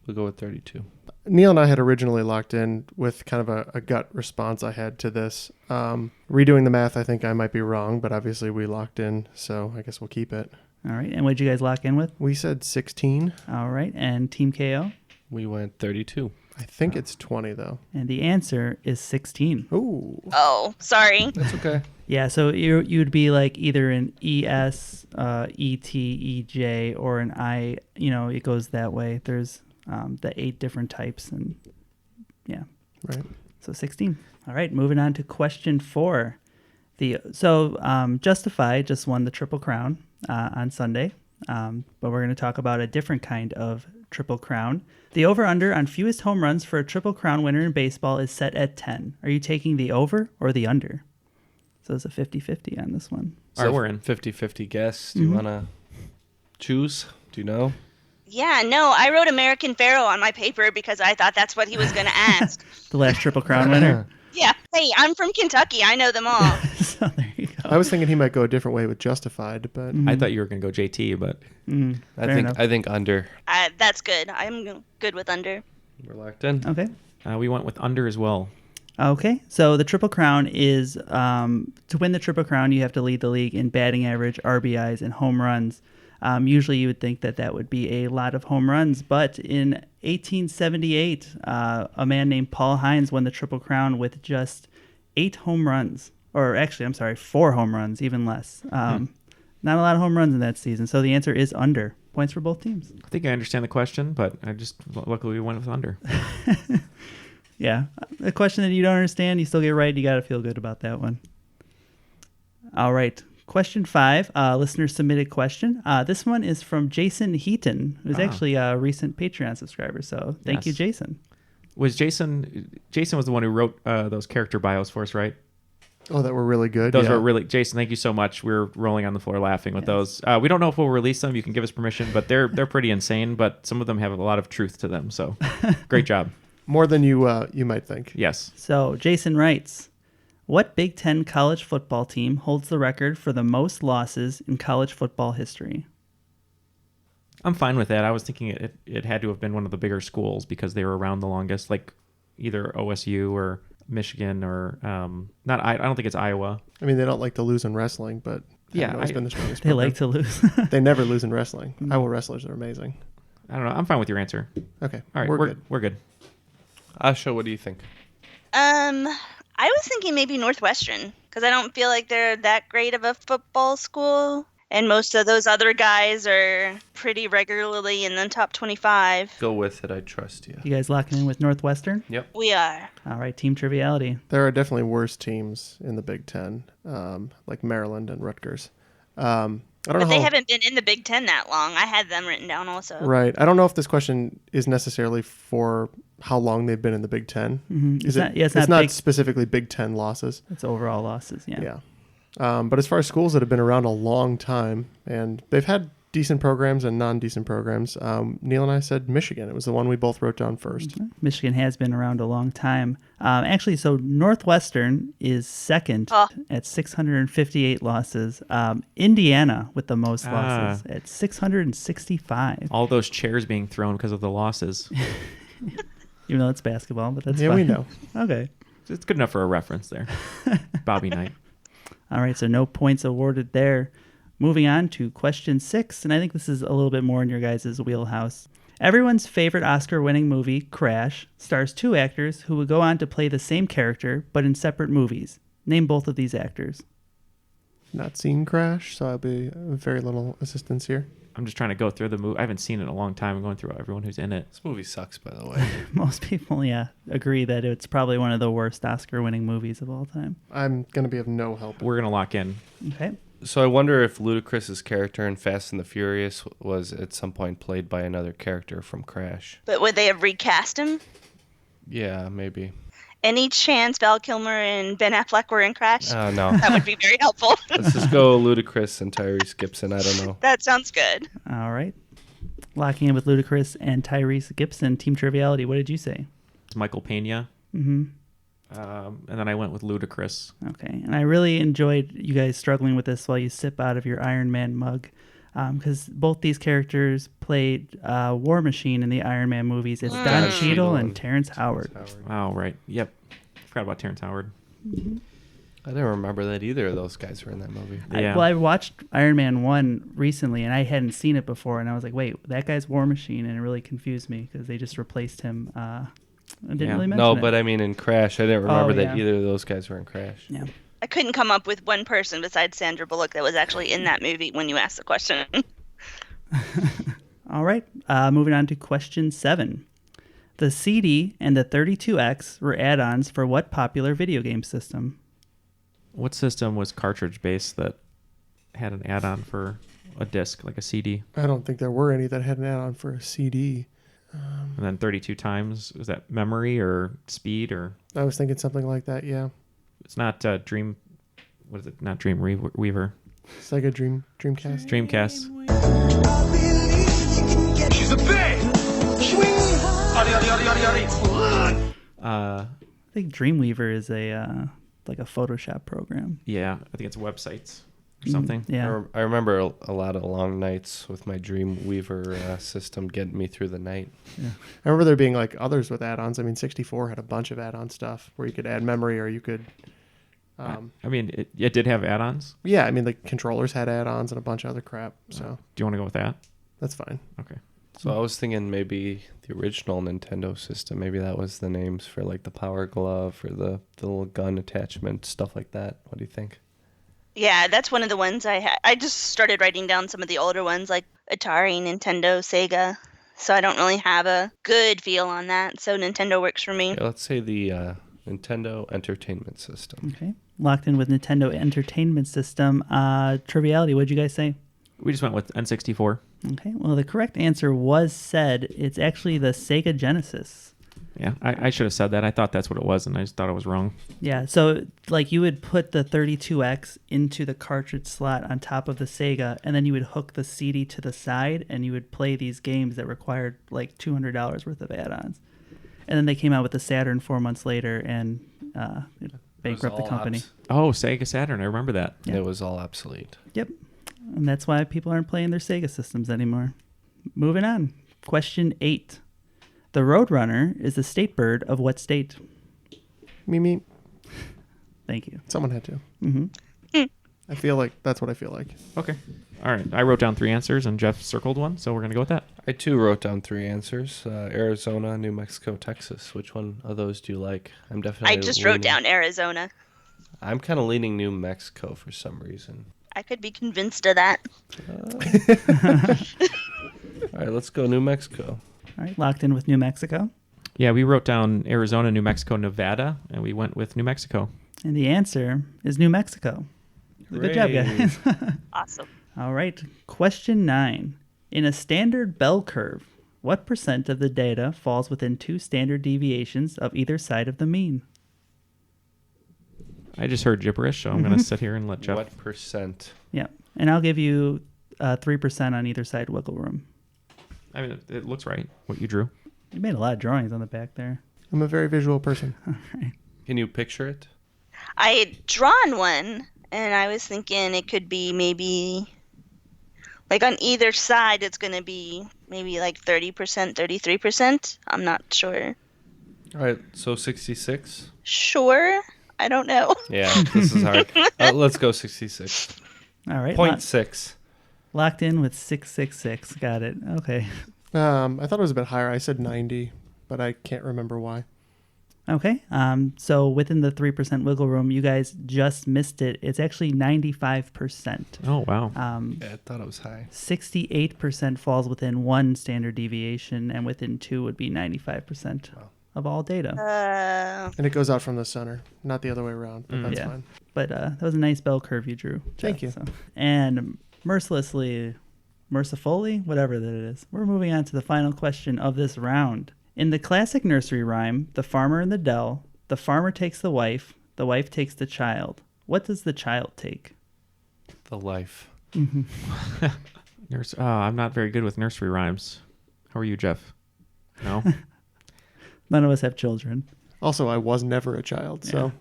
We'll go with 32. Neal and I had originally locked in with kind of a gut response I had to this. Redoing the math, I think I might be wrong, but obviously we locked in, so I guess we'll keep it. All right. And what did you guys lock in with? We said 16. All right. And Team KO? We went 32. I think it's 20, though. And the answer is 16. Ooh. Oh, sorry. That's okay. Yeah, so you'd be like either an ES, ET, EJ, or an I. It goes that way. There's the 8 different types, and yeah. Right. So 16. All right, moving on to question 4. Justified just won the Triple Crown on Sunday, but we're going to talk about a different kind of Triple Crown. The over-under on fewest home runs for a Triple Crown winner in baseball is set at 10. Are you taking the over or the under? So it's a 50-50 on this one. So All right, we're in. 50-50 guess. Do you want to choose? Do you know? Yeah, no, I wrote American Pharaoh on my paper because I thought that's what he was going to ask. The last Triple Crown winner? Yeah. Hey, I'm from Kentucky. I know them all. So there you go. I was thinking he might go a different way with Justified, but I thought you were going to go JT, but I think under. That's good. I'm good with under. We're locked in. Okay. we went with under as well. Okay, so the Triple Crown is, to win the Triple Crown, you have to lead the league in batting average, RBIs, and home runs. Usually you would think that would be a lot of home runs, but in 1878, a man named Paul Hines won the Triple Crown with just 8 home runs. Or actually, I'm sorry, 4 home runs, even less. Not a lot of home runs in that season, so the answer is under. Points for both teams. I think I understand the question, but luckily we went with under. Yeah, a question that you don't understand, you still get right. You got to feel good about that one. All right, question 5, listener submitted question. This one is from Jason Heaton, who's actually a recent Patreon subscriber. So thank you, Jason. Was Jason was the one who wrote those character bios for us, right? Oh, that were really good. Those were really, Jason, thank you so much. We're rolling on the floor laughing with those. We don't know if we'll release them. You can give us permission, but they're pretty insane, but some of them have a lot of truth to them. So great job. More than you might think. Yes. So Jason writes, what Big Ten college football team holds the record for the most losses in college football history? I'm fine with that. I was thinking it had to have been one of the bigger schools because they were around the longest, like either OSU or Michigan or not. I don't think it's Iowa. I mean, they don't like to lose in wrestling, but yeah, always been the strongest. They like to lose. They never lose in wrestling. Iowa wrestlers are amazing. I don't know. I'm fine with your answer. Okay. All right. We're good. We're good. Asha, what do you think? I was thinking maybe Northwestern because I don't feel like they're that great of a football school. And most of those other guys are pretty regularly in the top 25. Go with it. I trust you. You guys locking in with Northwestern? Yep. We are. All right, team triviality. There are definitely worse teams in the Big Ten, like Maryland and Rutgers. But they haven't been in the Big Ten that long. I had them written down also. Right. I don't know if this question is necessarily for how long they've been in the Big Ten. Mm-hmm. It's not specifically Big Ten losses. It's overall losses, yeah. Yeah. But as far as schools that have been around a long time, and they've had decent programs and non-decent programs. Neal and I said Michigan. It was the one we both wrote down first. Michigan has been around a long time. Actually, so Northwestern is second at 658 losses. Indiana with the most losses at 665. All those chairs being thrown because of the losses. Even though it's basketball, but that's yeah, fine. we know. Okay. It's good enough for a reference there. Bobby Knight. All right, so no points awarded there. Moving on to question 6, and I think this is a little bit more in your guys' wheelhouse. Everyone's favorite Oscar-winning movie, Crash, stars 2 actors who would go on to play the same character, but in separate movies. Name both of these actors. Not seen Crash, so I'll be very little assistance here. I'm just trying to go through the movie. I haven't seen it in a long time. I'm going through everyone who's in it. This movie sucks, by the way. Most people, agree that it's probably one of the worst Oscar-winning movies of all time. I'm going to be of no help. We're going to lock in. Okay. So I wonder if Ludacris's character in Fast and the Furious was at some point played by another character from Crash. But would they have recast him? Yeah, maybe. Any chance Val Kilmer and Ben Affleck were in Crash? Oh, no. That would be very helpful. Let's just go Ludacris and Tyrese Gibson. I don't know. That sounds good. All right. Locking in with Ludacris and Tyrese Gibson. Team Triviality, what did you say? It's Michael Pena. Mm-hmm. And then I went with Ludacris. Okay. And I really enjoyed you guys struggling with this while you sip out of your Iron Man mug. Because both these characters played War Machine in the Iron Man movies. It's Don Cheadle and Terrence Howard. Oh, right. Yep. Forgot about Terrence Howard. Mm-hmm. I didn't remember that either of those guys were in that movie. Yeah. I watched Iron Man 1 recently, and I hadn't seen it before, and I was like, wait, that guy's War Machine, and it really confused me because they just replaced him. I didn't really mention it. No, but I mean in Crash, I didn't remember that yeah. either of those guys were in Crash. Yeah. I couldn't come up with one person besides Sandra Bullock that was actually in that movie when you asked the question. All right. Moving on to question 7. The CD and the 32X were add-ons for what popular video game system? What system was cartridge-based that had an add-on for a disc, like a CD? I don't think there were any that had an add-on for a CD. And then 32 times, was that memory or speed or? I was thinking something like that, yeah. It's not Dream, what is it? Not Dream Weaver. Sega Dreamcast. Dreamcast. She's a bitch! I think Dreamweaver is a like a Photoshop program. Yeah, I think it's websites or something. Yeah. I remember a lot of long nights with my Dreamweaver system getting me through the night. Yeah. I remember there being like others with add-ons. I mean, 64 had a bunch of add-on stuff where you could add memory or you could... I mean, it did have add-ons? Yeah, I mean, the controllers had add-ons and a bunch of other crap. So do you want to go with that? That's fine. Okay. So I was thinking maybe the original Nintendo system, maybe that was the names for like the Power Glove or the little gun attachment, stuff like that. What do you think? Yeah, that's one of the ones I had. I just started writing down some of the older ones like Atari, Nintendo, Sega. So I don't really have a good feel on that. So Nintendo works for me. Yeah, let's say the Nintendo Entertainment System. Okay. Locked in with Nintendo Entertainment System. Triviality, what did you guys say? We just went with N64. Okay. Well, the correct answer was said. It's actually the Sega Genesis. Yeah, I should have said that. I thought that's what it was, and I just thought I was wrong. Yeah, so like you would put the 32X into the cartridge slot on top of the Sega, and then you would hook the CD to the side, and you would play these games that required like $200 worth of add-ons. And then they came out with the Saturn 4 months later, and it bankrupt the company. Oh, Sega Saturn. I remember that. Yeah. It was all obsolete. Yep. And that's why people aren't playing their Sega systems anymore. Moving on. Question 8. The Roadrunner is the state bird of what state? Me. Thank you. Someone had to. Mm-hmm. I feel like that's what I feel like. Okay. All right. I wrote down 3 answers, and Jeff circled one, so we're going to go with that. I too wrote down 3 answers. Arizona, New Mexico, Texas. Which one of those do you like? I'm definitely I just wrote down Arizona. I'm kind of leaning New Mexico for some reason. I could be convinced of that. All right, let's go New Mexico. All right, locked in with New Mexico. Yeah, we wrote down Arizona, New Mexico, Nevada, and we went with New Mexico. And the answer is New Mexico. Good job, guys. Awesome. All right, question 9. In a standard bell curve, what % of the data falls within 2 standard deviations of either side of the mean? I just heard gibberish, so I'm going to sit here and let Jeff. What percent? Yeah, and I'll give you 3% on either side wiggle room. I mean, it looks right, what you drew. You made a lot of drawings on the back there. I'm a very visual person. All right. Can you picture it? I had drawn one, and I was thinking it could be maybe, like on either side, it's going to be maybe like 30%, 33%. I'm not sure. All right, so 66? Sure? I don't know. Yeah, this is hard. Let's go 66. All right. 0.6. Locked in with 666. Got it. Okay. I thought it was a bit higher. I said 90, but I can't remember why. Okay. So within the 3% wiggle room, you guys just missed it. It's actually 95%. Oh, wow. Yeah, I thought it was high. 68% falls within one standard deviation, and within two would be 95% of all data. And it goes out from the center, not the other way around, but that's fine. But that was a nice bell curve you drew, Jeff. Thank you. So. And mercifully, whatever that it is, we're moving on to the final question of this round. In the classic nursery rhyme, The Farmer and Adele, the farmer takes the wife takes the child. What does the child take? The life. Mm-hmm. I'm not very good with nursery rhymes. How are you, Jeff? No? None of us have children. Also, I was never a child, so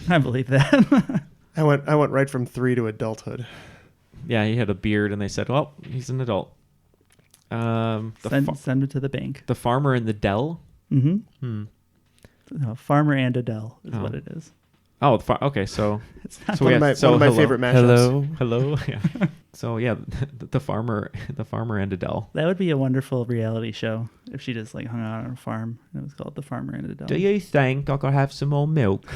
I believe that. I went right from 3 to adulthood. Yeah, he had a beard, and they said, well, he's an adult. Send it to the bank. The Farmer and the Dell? Mm-hmm. No, Farmer and Adele is what it is. Oh, okay, so... It's not one of my favorite mashups. Hello. Yeah. So, yeah, the farmer and Adele. That would be a wonderful reality show if she just like hung out on a farm and it was called The Farmer and Adele. Do you think I could have some more milk?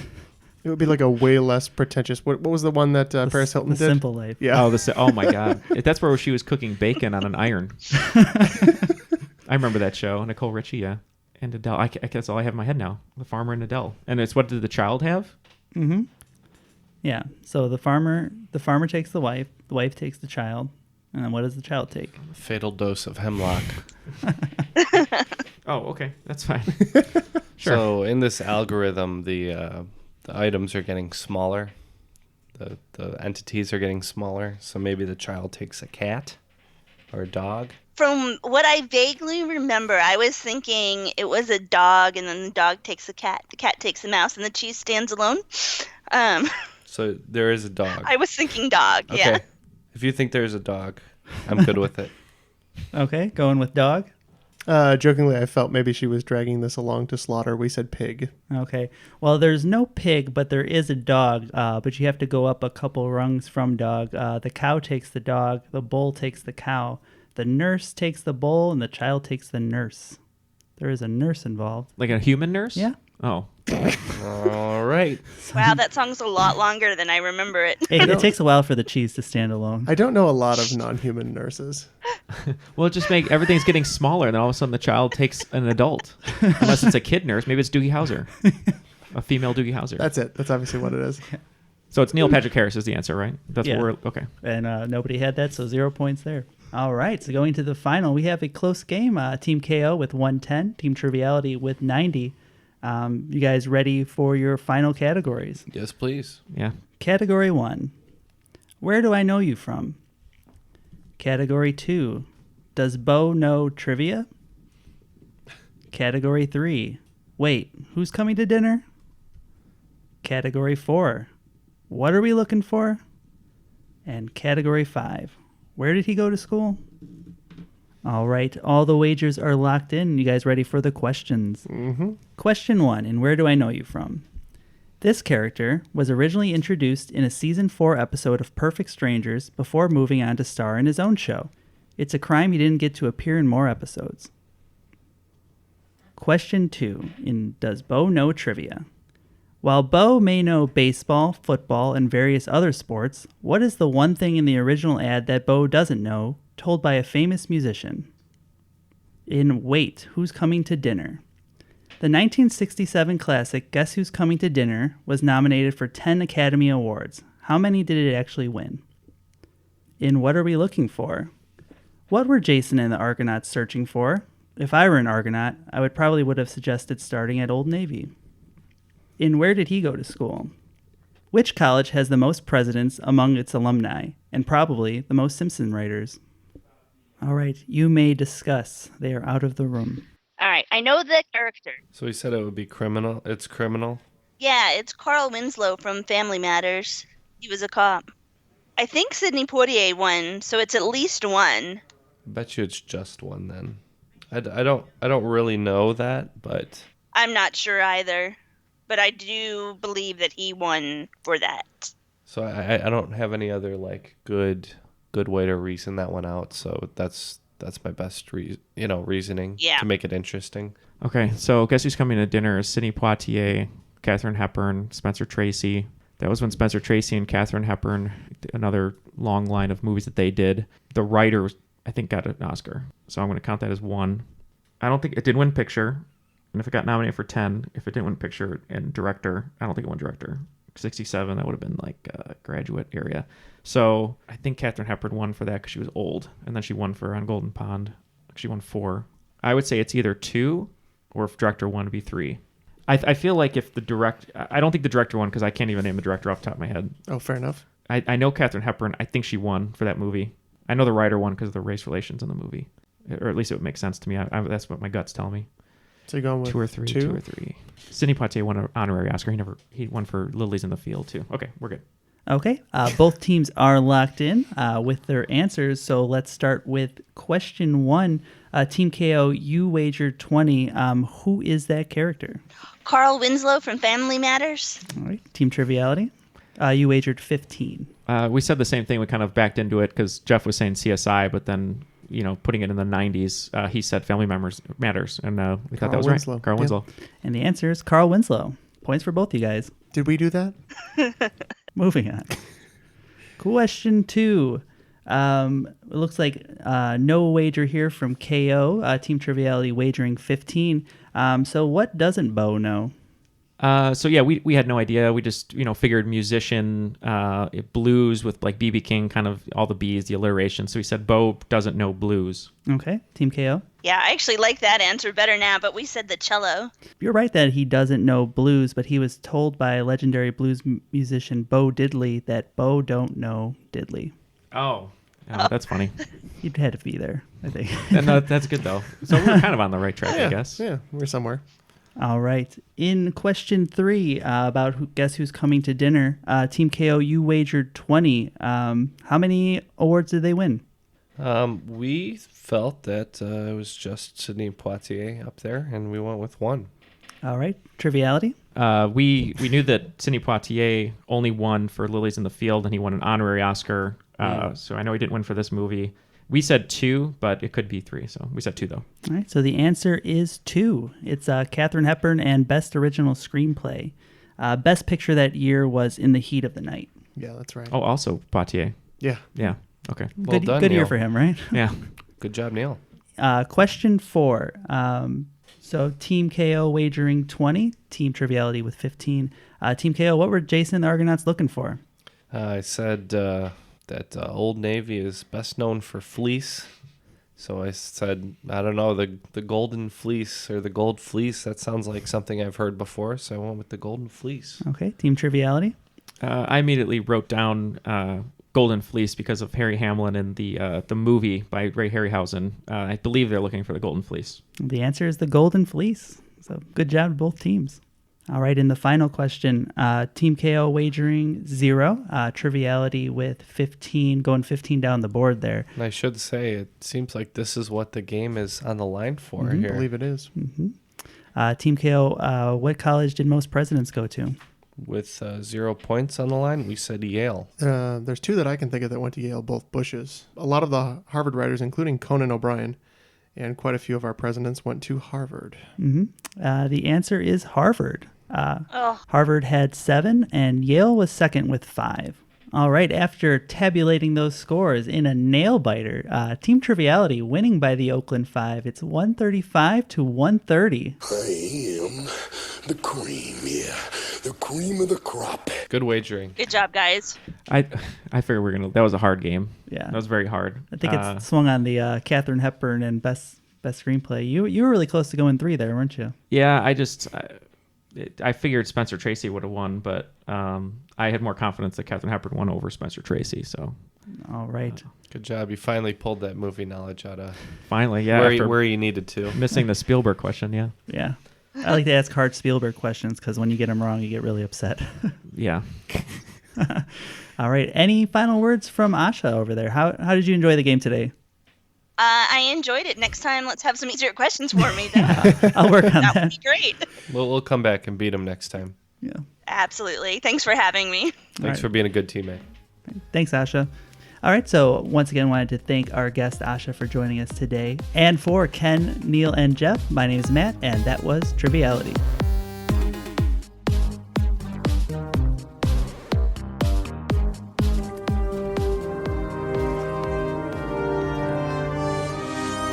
It would be like a way less pretentious... What was the one that Paris Hilton did? The Simple Life. Yeah. Oh, my God. That's where she was cooking bacon on an iron. I remember that show. Nicole Richie, yeah. And Adele. I guess that's all I have in my head now. The Farmer and Adele. And it's what did the child have? Mm-hmm. Yeah. So the farmer takes the wife takes the child, and then what does the child take? A fatal dose of hemlock. Oh, okay. That's fine. Sure. So in this algorithm, the items are getting smaller. The entities are getting smaller. So maybe the child takes a cat or a dog. From what I vaguely remember, I was thinking it was a dog, and then the dog takes the cat takes the mouse, and the cheese stands alone. So there is a dog. I was thinking dog, okay. yeah. If you think there's a dog, I'm good with it. Okay, going with dog? Jokingly, I felt maybe she was dragging this along to slaughter. We said pig. Okay. Well, there's no pig, but there is a dog, but you have to go up a couple rungs from dog. The cow takes the dog, the bull takes the cow. The nurse takes the bull, and the child takes the nurse. There is a nurse involved. Like a human nurse? Yeah. Oh. All right. Wow, that song's a lot longer than I remember it. It takes a while for the cheese to stand alone. I don't know a lot of non-human nurses. Well, just make everything's getting smaller, and then all of a sudden the child takes an adult. Unless it's a kid nurse. Maybe it's Doogie Howser. A female Doogie Howser. That's it. That's obviously what it is. So it's Neil Patrick Harris is the answer, right? That's what we're... Okay. And nobody had that, so 0 points there. All right, so going to the final, we have a close game. Team KO with 110, Team Triviality with 90. You guys ready for your final categories? Yes, please. Yeah. Category 1, where do I know you from? Category 2, does Bo know trivia? Category 3, wait, who's coming to dinner? Category 4, what are we looking for? And Category 5, where did he go to school? All right, all the wagers are locked in. You guys ready for the questions? Mm-hmm. Question 1, and where do I know you from? This character was originally introduced in a Season 4 episode of Perfect Strangers before moving on to star in his own show. It's a crime he didn't get to appear in more episodes. Question 2, in Does Bo Know Trivia? While Bo may know baseball, football, and various other sports, what is the one thing in the original ad that Bo doesn't know, told by a famous musician? In Wait, Who's Coming to Dinner? The 1967 classic Guess Who's Coming to Dinner was nominated for 10 Academy Awards. How many did it actually win? In What Are We Looking For? What were Jason and the Argonauts searching for? If I were an Argonaut, I would have suggested starting at Old Navy. In Where Did He Go to School? Which college has the most presidents among its alumni, and probably the most Simpson writers? All right, you may discuss. They are out of the room. All right, I know the character. So he said it would be criminal. It's criminal. Yeah, it's Carl Winslow from Family Matters. He was a cop. I think Sidney Poitier won, so it's at least one. I bet you it's just one then. I don't really know that, but I'm not sure either, but I do believe that he won for that. so I don't have any other like good way to reason that one out. So that's my best reasoning Yeah. to make it interesting. Okay, so guess who's coming to dinner? Sidney Poitier, Katharine Hepburn, Spencer Tracy. That was when Spencer Tracy and Katharine Hepburn, another long line of movies that they did. The writer, I think, got an Oscar. So I'm going to count that as one. I don't think it did win picture. And if it got nominated for 10, if it didn't win picture and director, I don't think it won director. 67, that would have been like a graduate area. So I think Katharine Hepburn won for that because she was old. And then she won for On Golden Pond. She won 4. I would say it's either 2 or if director won, it'd be 3. I feel like if I don't think the director won because I can't even name the director off the top of my head. Oh, fair enough. I know Katharine Hepburn. I think she won for that movie. I know the writer won because of the race relations in the movie. Or at least it would make sense to me. That's what my guts tell me. So you're going with 2 or 3. 2 or 3. Sidney Poitier won an honorary Oscar. He won for Lilies in the Field too. Okay, we're good. Okay, both teams are locked in with their answers. So let's start with question 1. Team KO, you wagered 20. Who is that character? Carl Winslow from Family Matters. All right. Team Triviality, you wagered 15. We said the same thing. We kind of backed into it because Jeff was saying CSI, but then putting it in the 90s, he said Family Matters, and we thought that was Winslow. right. Carl Winslow. And the answer is Carl Winslow. Points for both you guys. Did we do that? Moving on. Question 2. It looks like no wager here from KO. Team Triviality wagering 15. So what doesn't Bo know? So yeah, we had no idea. We just figured musician, blues with like B.B. King, kind of all the B's, the alliteration. So we said Bo doesn't know blues. Okay, Team KO. Yeah, I actually like that answer better now, but we said the cello. You're right that he doesn't know blues, but he was told by legendary blues musician Bo Diddley that Bo don't know Diddley. Oh, that's funny. You'd had to be there, I think. No, that's good though. So we're kind of on the right track, I guess. Yeah, we're somewhere. All right. In question 3, about guess who's coming to dinner, Team KO, you wagered 20. How many awards did they win? We felt that it was just Sidney Poitier up there, and we went with 1. All right. Triviality? We knew that Sidney Poitier only won for Lilies in the Field, and he won an honorary Oscar. So I know he didn't win for this movie. We said 2, but it could be 3. So we said 2, though. All right. So the answer is 2. It's Katharine Hepburn and Best Original Screenplay. Best Picture that year was In the Heat of the Night. Yeah, that's right. Oh, also Poitier. Yeah. Yeah. Okay. Well done, good year Neal. for him, right? Yeah. Good job, Neal. Question 4. So Team KO wagering 20. Team Triviality with 15. Team KO, what were Jason and the Argonauts looking for? I said that Old Navy is best known for fleece. So I said, I don't know, the golden fleece or the gold fleece. That sounds like something I've heard before. So I went with the golden fleece. Okay. Team Triviality? I immediately wrote down Golden Fleece because of Harry Hamlin and the movie by Ray Harryhausen. I believe they're looking for the Golden Fleece. The answer is the Golden Fleece. So good job to both teams. All right, in the final question, Team KO wagering 0, Triviality with 15, going 15 down the board there. And I should say, it seems like this is what the game is on the line for I here. believe it is. Mm-hmm. Team KO, what college did most presidents go to? With 0 points on the line, we said Yale. There's 2 that I can think of that went to Yale, both Bushes. A lot of the Harvard writers, including Conan O'Brien, and quite a few of our presidents went to Harvard. Mm-hmm. The answer is Harvard. Harvard had 7, and Yale was second with 5. All right, after tabulating those scores in a nail-biter, Team Triviality winning by the Oakland 5. It's 135 to 130. I am the cream, yeah. The cream of the crop. Good wagering. Good job, guys. I figured that was a hard game. Yeah. That was very hard. I think it's swung on the Katharine Hepburn and best screenplay. You were really close to going 3 there, weren't you? Yeah, I figured Spencer Tracy would have won, but I had more confidence that Katharine Hepburn won over Spencer Tracy. So, all right, good job. You finally pulled that movie knowledge out of where you needed to. Missing the Spielberg question, yeah. Yeah. I like to ask hard Spielberg questions because when you get them wrong, you get really upset. Yeah. All right. Any final words from Asha over there? How did you enjoy the game today? I enjoyed it. Next time, let's have some easier questions for me. I'll work on that. That would be great. We'll come back and beat them next time. Yeah. Absolutely. Thanks for having me. Thanks for being a good teammate. Thanks, Asha. All right, so once again, wanted to thank our guest, Asha, for joining us today. And for Ken, Neal, and Jeff, my name is Matt, and that was Triviality.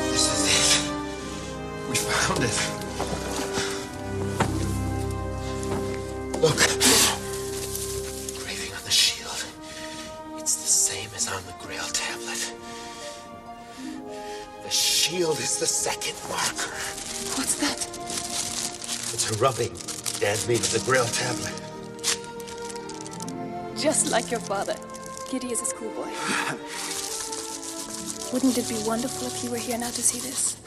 This is it. We found it. Look. Engraving on the shield. It's the same as on the Grail tablet. The shield is the second marker. What's that? It's a rubbing Dad made of the Grail tablet. Just like your father. Giddy is a schoolboy. Wouldn't it be wonderful if he were here now to see this?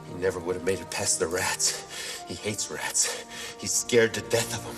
He never would have made it past the rats. He hates rats. He's scared to death of them.